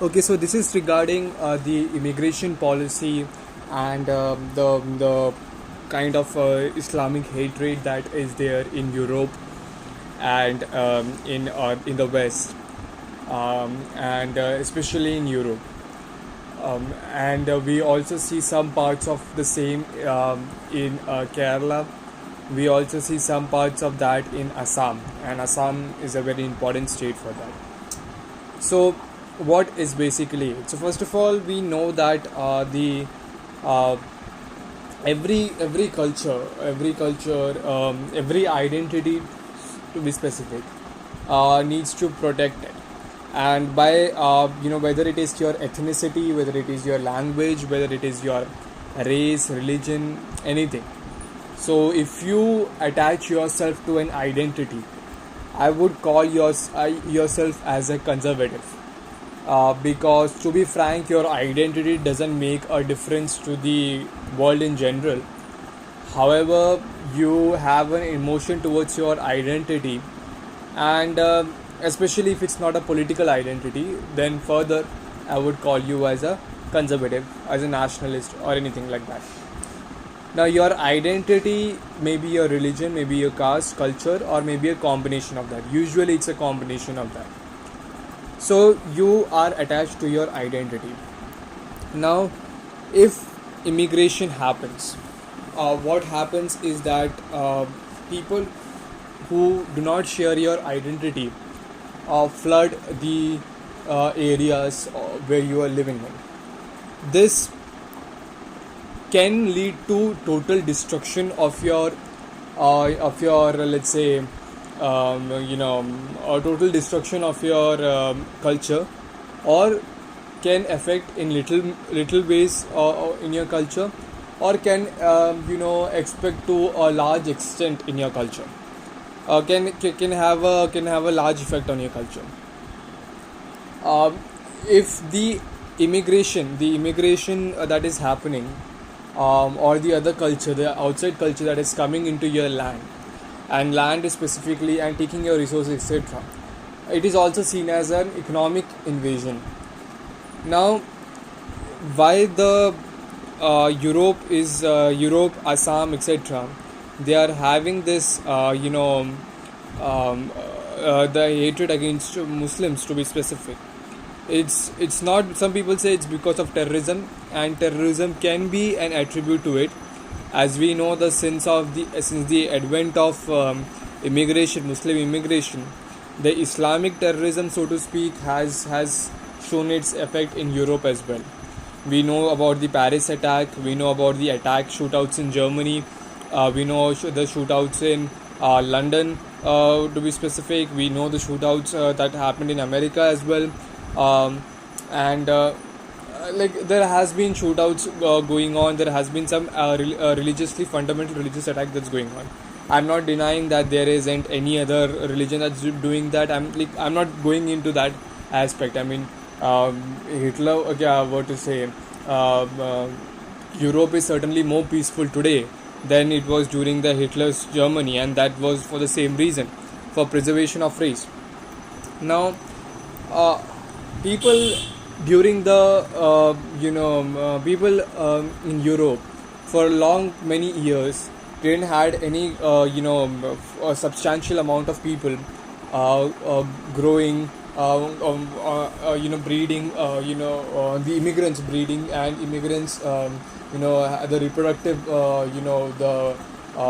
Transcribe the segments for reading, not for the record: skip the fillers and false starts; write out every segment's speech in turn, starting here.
Okay, so this is regarding the immigration policy and the kind of Islamic hatred that is there in Europe and in the West, and especially in Europe. And we also see some parts of the same in Kerala. We also see some parts of that in Assam, and Assam is a very important state for that. So, what is basically it? So, first of all, we know that the uh, every identity, to be specific, needs to protect it. And by whether it is your ethnicity, whether it is your language, whether it is your race, religion, anything. So, if you attach yourself to an identity, I would call yourself as a conservative. Because to be frank, your identity doesn't make a difference to the world in general. However, you have an emotion towards your identity, and especially if it's not a political identity, then further I would call you as a conservative, as a nationalist, or anything like that. Now, your identity may be your religion, maybe your caste, culture, or maybe a combination of that. Usually, it's a combination of that. So, you are attached to your identity. Now, if immigration happens, what happens is that people who do not share your identity flood the areas where you are living in. This can lead to total destruction of your let's say a total destruction of your culture, or can affect in little ways in your culture, or can expect to a large extent in your culture, can have a large effect on your culture. If the immigration that is happening, or the other culture, the outside culture that is coming into your land, and land specifically, and taking your resources, etc., it is also seen as an economic invasion. Now, why the Europe, Assam, etc., they are having this the hatred against Muslims, to be specific. It's not, some people say it's because of terrorism, and terrorism can be an attribute to it. As we know, since the advent of Muslim immigration, the Islamic terrorism, so to speak, has shown its effect in Europe as well. We know about the Paris attack, we know about the shootouts in Germany, we know the shootouts in London, to be specific. We know the shootouts that happened in America as well. And like, there has been shootouts going on. There has been some fundamental religious attack that's going on. I'm not denying that there isn't any other religion that's doing that. I'm not going into that aspect. I mean, Hitler, okay, what to say, Europe is certainly more peaceful today than it was during the Hitler's Germany, and that was for the same reason, for preservation of race. Now, people during the people in Europe for many years didn't had any a substantial amount of people growing, breeding, the immigrants breeding, and immigrants, the reproductive, the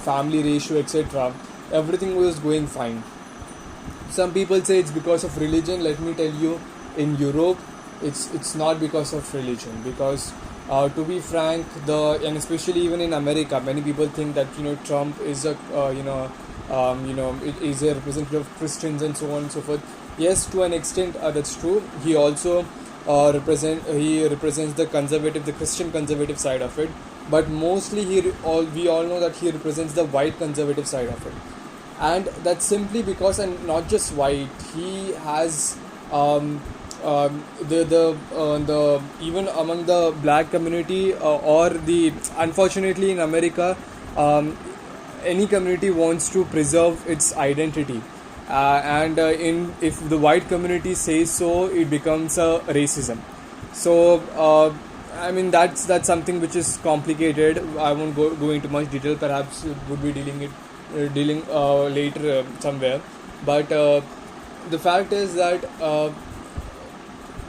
family ratio, etc. Everything was going fine. Some people say it's because of religion. Let me tell you, in Europe, it's not because of religion. Because to be frank, and especially even in America, many people think that Trump is it is a representative of Christians and so on and so forth. Yes, to an extent, that's true. He also represents the Christian conservative side of it. But mostly, we all know that he represents the white conservative side of it, and that's simply because, and not just white, he has the even among the black community, or the, unfortunately, in America, any community wants to preserve its identity, and in if the white community says so, it becomes a racism. So I mean that's something which is complicated. I won't go into much detail. Perhaps would be dealing later somewhere. But the fact is that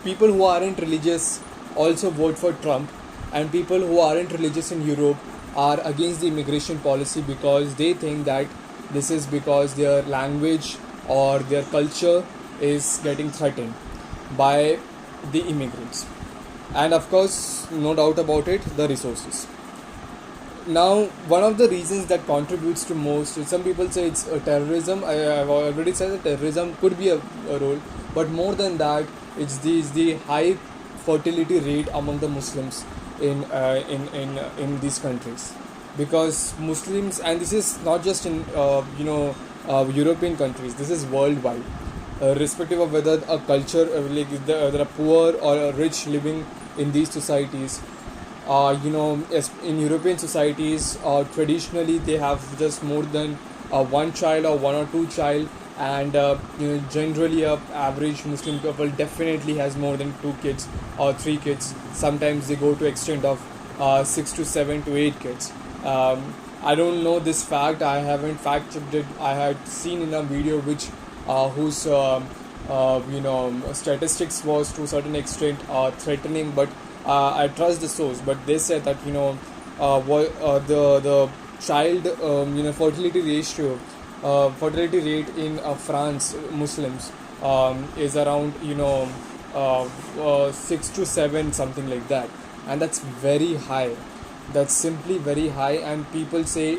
people who aren't religious also vote for Trump, and people who aren't religious in Europe are against the immigration policy because they think that this is because their language or their culture is getting threatened by the immigrants. And of course, no doubt about it, the resources. Now, one of the reasons that contributes to most, some people say it's terrorism. I've already said that terrorism could be a role, but more than that, it's the high fertility rate among the Muslims in these countries, because Muslims, and this is not just in European countries. This is worldwide, irrespective of whether a culture there are poor or rich living in these societies. In European societies, traditionally they have just more than one child or one or two child, and generally a average Muslim couple definitely has more than two kids or three kids. Sometimes they go to extent of 6 to 7 to 8 kids. I don't know this fact. I haven't fact checked it. I had seen in a video which whose statistics was to a certain extent threatening, but I trust the source. But they said that the child fertility rate in France Muslims is around 6 to 7, something like that, and that's very high. That's simply very high. And people say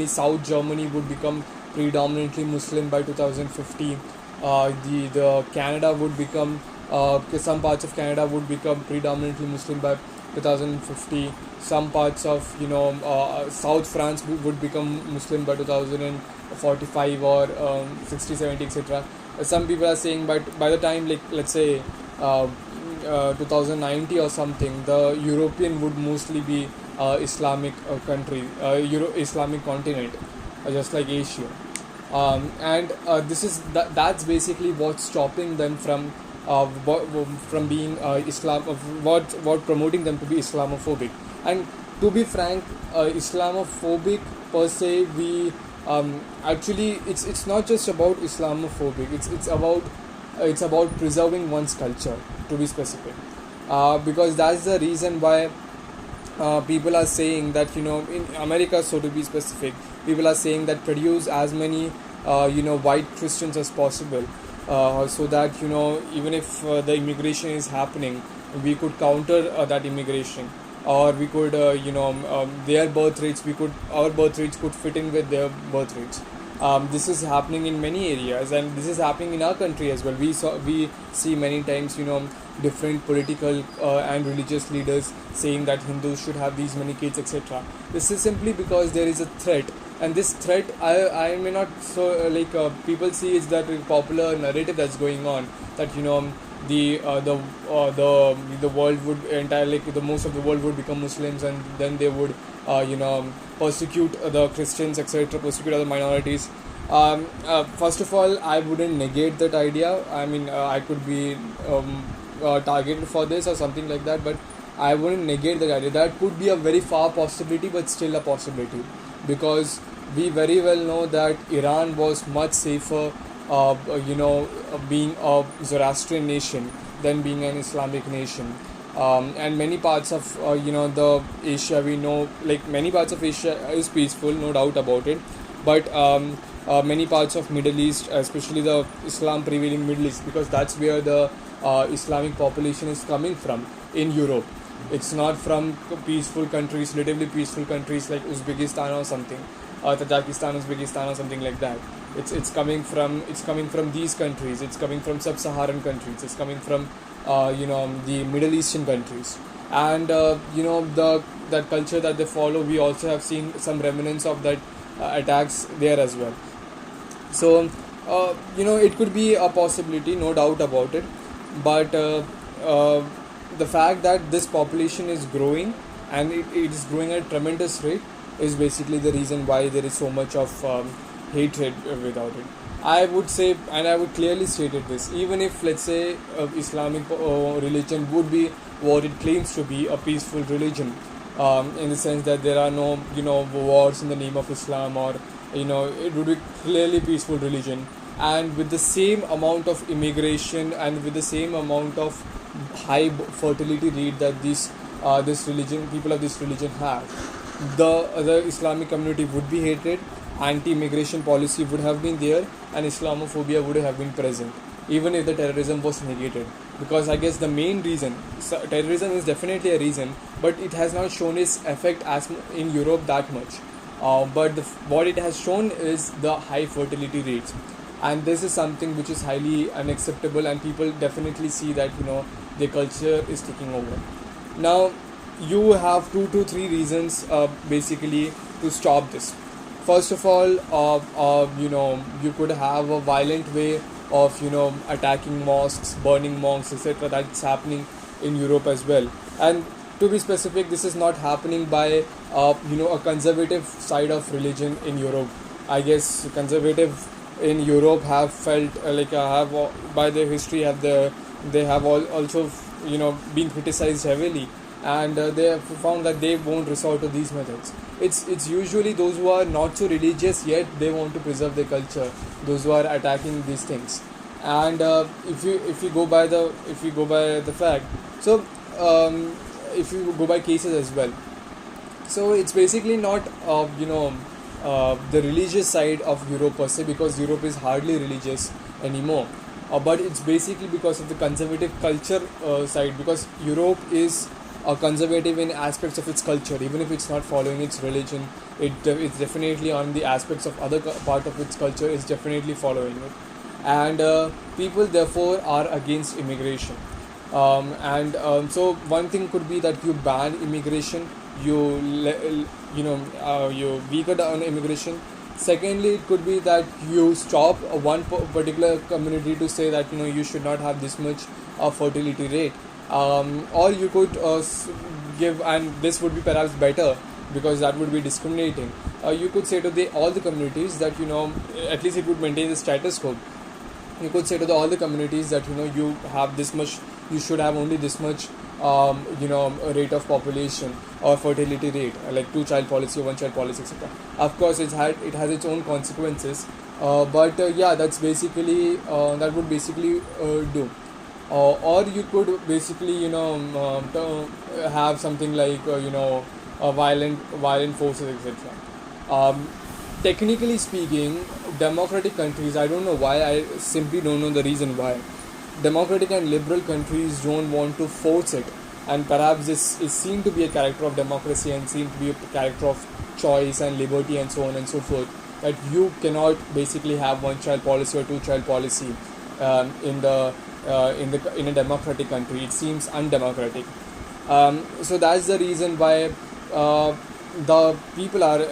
South Germany would become predominantly Muslim by 2050. The Canada would become some parts of Canada would become predominantly Muslim by 2050. Some parts of South France would become Muslim by 2045 or 60, 70, etc. Some people are saying, but by the time, like, let's say 2090 or something, the European would mostly be Islamic country, Islamic continent, just like Asia. And that's basically what's stopping them from being Islam, what promoting them to be Islamophobic. And to be frank, Islamophobic per se, we actually it's not just about Islamophobic. It's about preserving one's culture, to be specific, because that's the reason why people are saying that in America, so to be specific, people are saying that produce as many white Christians as possible, so that even if the immigration is happening, we could counter that immigration, or we could their birth rates, our birth rates could fit in with their birth rates. This is happening in many areas, and this is happening in our country as well. We see many times different political and religious leaders saying that Hindus should have these many kids, etc. This is simply because there is a threat, and this threat, I may not people see it's that popular narrative that's going on, that the world would entirely, the most of the world would become Muslims, and then they would persecute the Christians, etc., persecute other minorities. First of all, I wouldn't negate that idea. I mean, I could be targeted for this or something like that, but I wouldn't negate that idea. That could be a very far possibility, but still a possibility, because we very well know that Iran was much safer being a Zoroastrian nation than being an Islamic nation. And many parts of the Asia, we know, like, many parts of Asia is peaceful, no doubt about it, but many parts of Middle East, especially the Islam prevailing Middle East, because that's where the Islamic population is coming from in Europe. It's not from peaceful countries, relatively peaceful countries like Uzbekistan or something, Tajikistan, Uzbekistan or something like that. It's coming from these countries. It's coming from sub-Saharan countries. It's coming from the Middle Eastern countries, and that culture that they follow. We also have seen some remnants of that attacks there as well. So it could be a possibility, no doubt about it. But the fact that this population is growing, and it is growing at a tremendous rate, is basically the reason why there is so much of hatred without it. I would say, and I would clearly stated this, even if, let's say, Islamic religion would be what it claims to be, a peaceful religion, in the sense that there are no, wars in the name of Islam, or, it would be clearly peaceful religion, and with the same amount of immigration and with the same amount of high fertility rate that this religion, people of this religion have, the Islamic community would be hated, anti-immigration policy would have been there, and Islamophobia would have been present, even if the terrorism was negated. Because I guess the main reason, terrorism is definitely a reason, but it has not shown its effect in Europe that much. But what it has shown is the high fertility rates, and this is something which is highly unacceptable, and people definitely see that the culture is taking over. Now, you have 2 to 3 reasons basically to stop this. First of all, you could have a violent way of attacking mosques, burning mosques, etc. That's happening in Europe as well. And to be specific, this is not happening by a conservative side of religion in Europe. I guess conservative in Europe have felt have by their history they have also been criticized heavily, and they have found that they won't resort to these methods. It's usually those who are not so religious yet they want to preserve their culture, those who are attacking these things. And if you go by the fact, so if you go by cases as well, so it's basically not the religious side of Europe per se, because Europe is hardly religious anymore. But it's basically because of the conservative culture side, because Europe is conservative in aspects of its culture, even if it's not following its religion. It's definitely on the aspects of other part of its culture is definitely following it, and people therefore are against immigration. So one thing could be that you ban immigration, you weaker down immigration. Secondly, it could be that you stop one particular community to say that you should not have this much fertility rate, or you could give, and this would be perhaps better because that would be discriminating. You could say to all the communities that at least it would maintain the status quo. You could say to all the communities that you have this much, you should have only this much rate of population or fertility rate, like 2-child policy or 1-child policy, etc. Of course it has its own consequences, but yeah, that's basically that would basically do. Or you could basically have something like violent forces, etc. Technically speaking, democratic countries, I don't know why, I simply don't know the reason why democratic and liberal countries don't want to force it, and perhaps this is seen to be a character of democracy and seen to be a character of choice and liberty and so on and so forth, that you cannot basically have 1-child policy or 2-child policy in a democratic country. It seems undemocratic. So that's the reason why the people are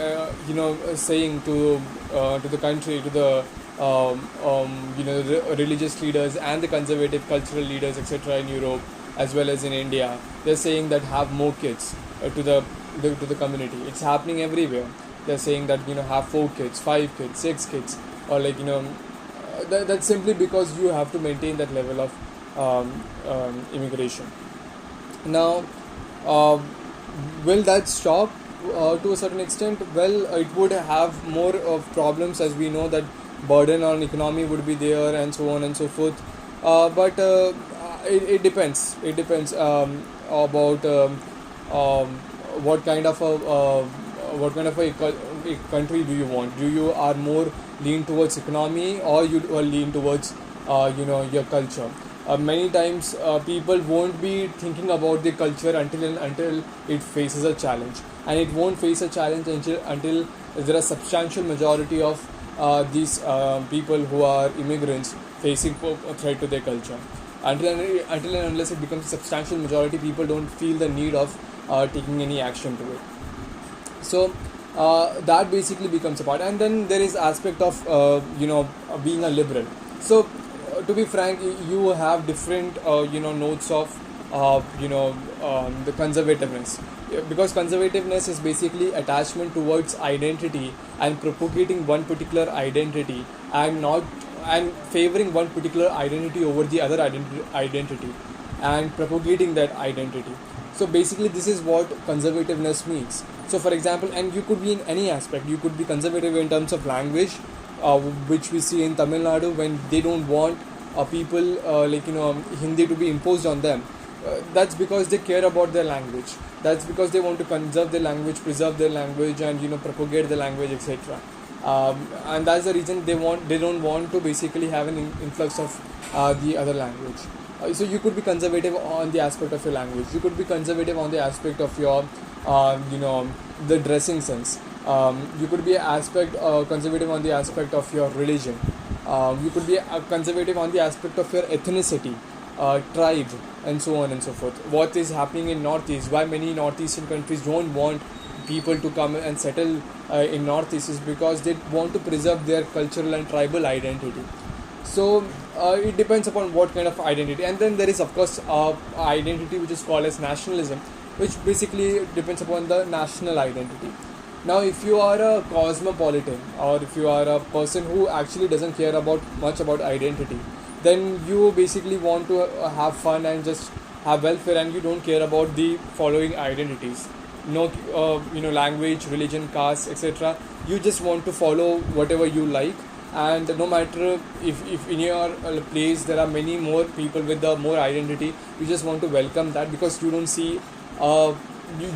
saying to the country, to the religious leaders and the conservative cultural leaders, etc. in Europe as well as in India. They're saying that have more kids to the community. It's happening everywhere. They're saying that have 4 kids, 5 kids, 6 kids, or that's simply because you have to maintain that level of immigration. Now, will that stop to a certain extent? Well, it would have more of problems, as we know that burden on economy would be there and so on and so forth. But it depends. It depends about what kind of a country do you want? Do you are more lean towards economy, or you are lean towards your culture? Many times people won't be thinking about the culture until it faces a challenge, and it won't face a challenge until there are substantial majority of these people who are immigrants facing a threat to their culture. Until and unless it becomes a substantial majority, people don't feel the need of taking any action to it. So that basically becomes a part, and then there is aspect of being a liberal. So to be frank, you have different notes of the conservativeness, because conservativeness is basically attachment towards identity and propagating one particular identity and not and favoring one particular identity over the other identity and propagating that identity. So basically this is what conservativeness means. So for example, and you could be in any aspect, you could be conservative in terms of language, which we see in Tamil Nadu when they don't want people Hindi to be imposed on them. That's because they care about their language. That's because they want to conserve their language, preserve their language, and propagate the language, etc. And that's the reason they don't want to basically have an influx of the other language. So you could be conservative on the aspect of your language. You could be conservative on the aspect of your the dressing sense. You could be conservative on the aspect of your religion. You could be conservative on the aspect of your ethnicity, tribe, and so on and so forth. What is happening in Northeast? Why many Northeastern countries don't want people to come and settle in Northeast is because they want to preserve their cultural and tribal identity. So it depends upon what kind of identity. And then there is of course identity which is called as nationalism, which basically depends upon the national identity. Now if you are a cosmopolitan, or if you are a person who actually doesn't care about much about identity, then you basically want to have fun and just have welfare, and you don't care about the following identities. No language, religion, caste, etc. You just want to follow whatever you like, and no matter if in your place there are many more people with the more identity, you just want to welcome that, because you don't see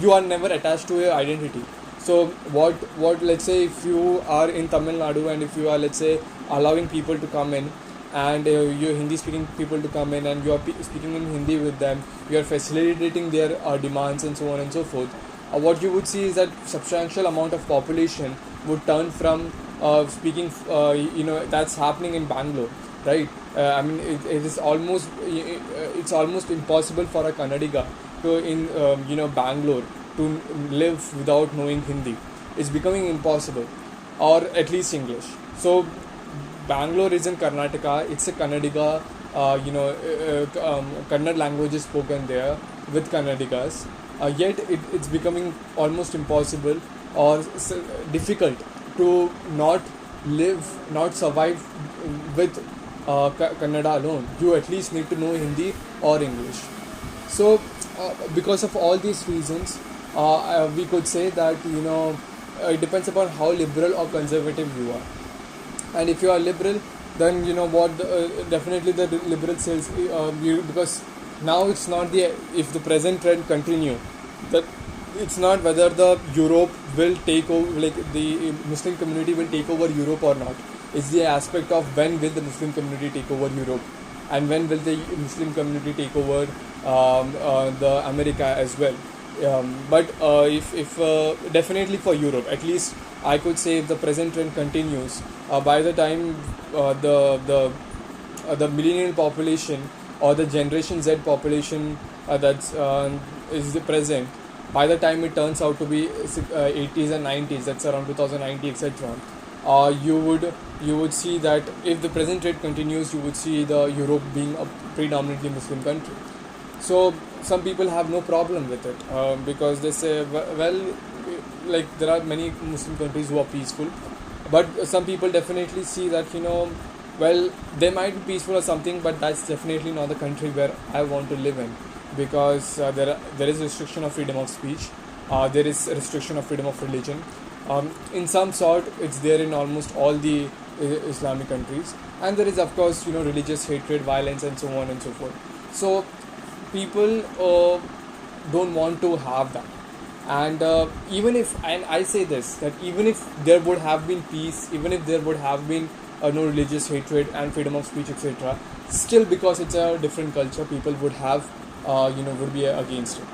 you are never attached to your identity. So what let's say if you are in Tamil Nadu, and if you are, let's say, allowing people to come in, and you're Hindi speaking people to come in, and you are speaking in Hindi with them, you are facilitating their demands and so on and so forth. What you would see is that substantial amount of population would turn from speaking that's happening in Bangalore, right? I mean it is almost it's almost impossible for a Kannadiga to in Bangalore to live without knowing Hindi. It's becoming impossible, or at least English. So Bangalore is in Karnataka. It's a Kannadiga, Kannada language is spoken there with Kannadigas. Yet it's becoming almost impossible or difficult to not survive with Kannada alone. You at least need to know Hindi or English. So because of all these reasons, we could say that it depends upon how liberal or conservative you are. And if you are liberal, then definitely the liberal says because now it's not if the present trend continue, that it's not whether the Europe will take over, like the Muslim community will take over Europe or not. It's the aspect of when will the Muslim community take over Europe, and when will the Muslim community take over the America as well. But if definitely for Europe, at least I could say, if the present trend continues, by the time the millennial population or the Generation Z population that's is the present, by the time it turns out to be 80s and 90s, that's around 2090, etc. You would see that if the present trend continues, you would see the Europe being a predominantly Muslim country. So some people have no problem with it because they say, well, like there are many Muslim countries who are peaceful, but some people definitely see that well, they might be peaceful or something, but that's definitely not the country where I want to live in, because there is restriction of freedom of speech, there is restriction of freedom of religion. In some sort, it's there in almost all the Islamic countries, and there is of course religious hatred, violence, and so on and so forth. So people don't want to have that. And even if, and I say this, that even if there would have been peace, even if there would have been no religious hatred and freedom of speech, etc., still, because it's a different culture, people would have would be against it.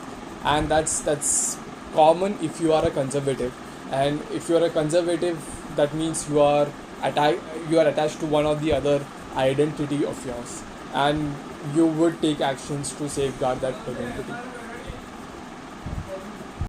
And that's common if you are a conservative. And if you are a conservative, that means you are attached to one or the other identity of yours, and you would take actions to safeguard that identity.